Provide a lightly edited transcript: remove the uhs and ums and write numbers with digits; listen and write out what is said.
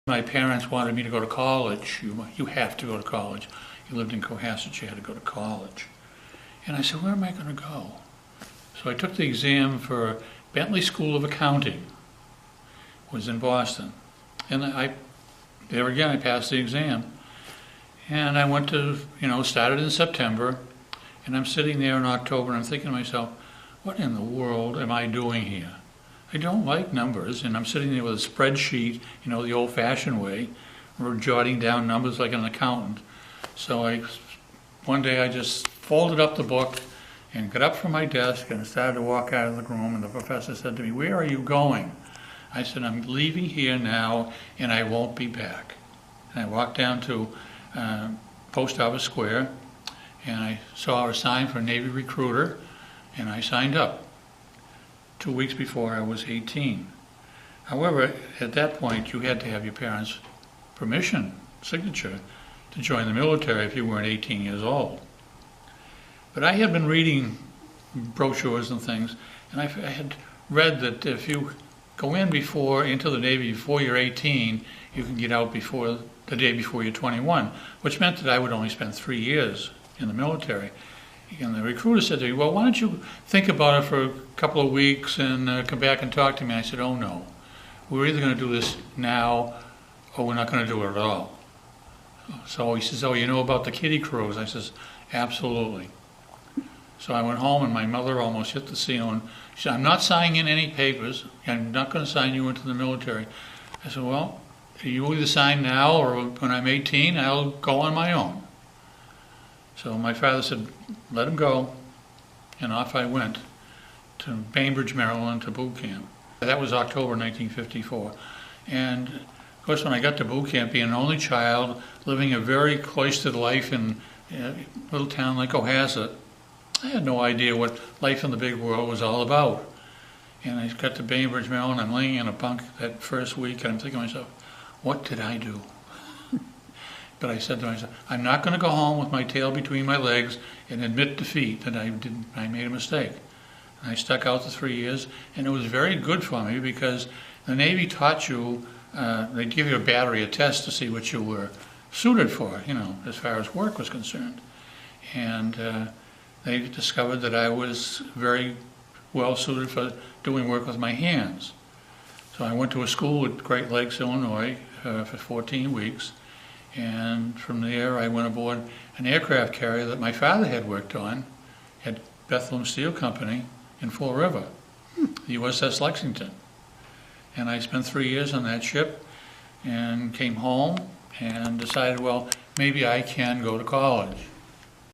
My parents wanted me to go to college. You have to go to college. You lived in Cohasset, you had to go to college. And I said, where am I going to go? So I took the exam for Bentley School of Accounting. It was in Boston. And there again, I passed the exam. And I went to, started in September. And I'm sitting there in October and I'm thinking to myself, what in the world am I doing here? I don't like numbers, and I'm sitting there with a spreadsheet, the old-fashioned way, or jotting down numbers like an accountant. So one day I just folded up the book and got up from my desk and started to walk out of the room, and the professor said to me, where are you going? I said, I'm leaving here now, and I won't be back. And I walked down to Post Office Square, and I saw a sign for a Navy recruiter, and I signed up. 2 weeks before I was 18. However, at that point, you had to have your parents' permission, signature, to join the military if you weren't 18 years old. But I had been reading brochures and things, and I had read that if you go into the Navy before you're 18, you can get out before the day before you're 21, which meant that I would only spend 3 years in the military. And the recruiter said to me, well, why don't you think about it for a couple of weeks and come back and talk to me? I said, oh no, we're either going to do this now or we're not going to do it at all. So he says, oh, you know about the kiddie cruise? I says, absolutely. So I went home and my mother almost hit the ceiling. She said, I'm not signing in any papers. I'm not going to sign you into the military. I said, well, you either sign now or when I'm 18, I'll go on my own. So my father said, let him go, and off I went to Bainbridge, Maryland, to boot camp. That was October 1954. And of course, when I got to boot camp, being an only child, living a very cloistered life in a little town like Cohasset, I had no idea what life in the big world was all about. And I got to Bainbridge, Maryland, I'm laying in a bunk that first week, and I'm thinking to myself, what did I do? But I said to myself, I'm not going to go home with my tail between my legs and admit defeat, that I made a mistake. And I stuck out the 3 years, and it was very good for me because the Navy taught you, they'd give you a battery, a test to see what you were suited for, as far as work was concerned. And they discovered that I was very well suited for doing work with my hands. So I went to a school at Great Lakes, Illinois for 14 weeks. And from there, I went aboard an aircraft carrier that my father had worked on at Bethlehem Steel Company in Fall River, the USS Lexington. And I spent 3 years on that ship and came home and decided, well, maybe I can go to college.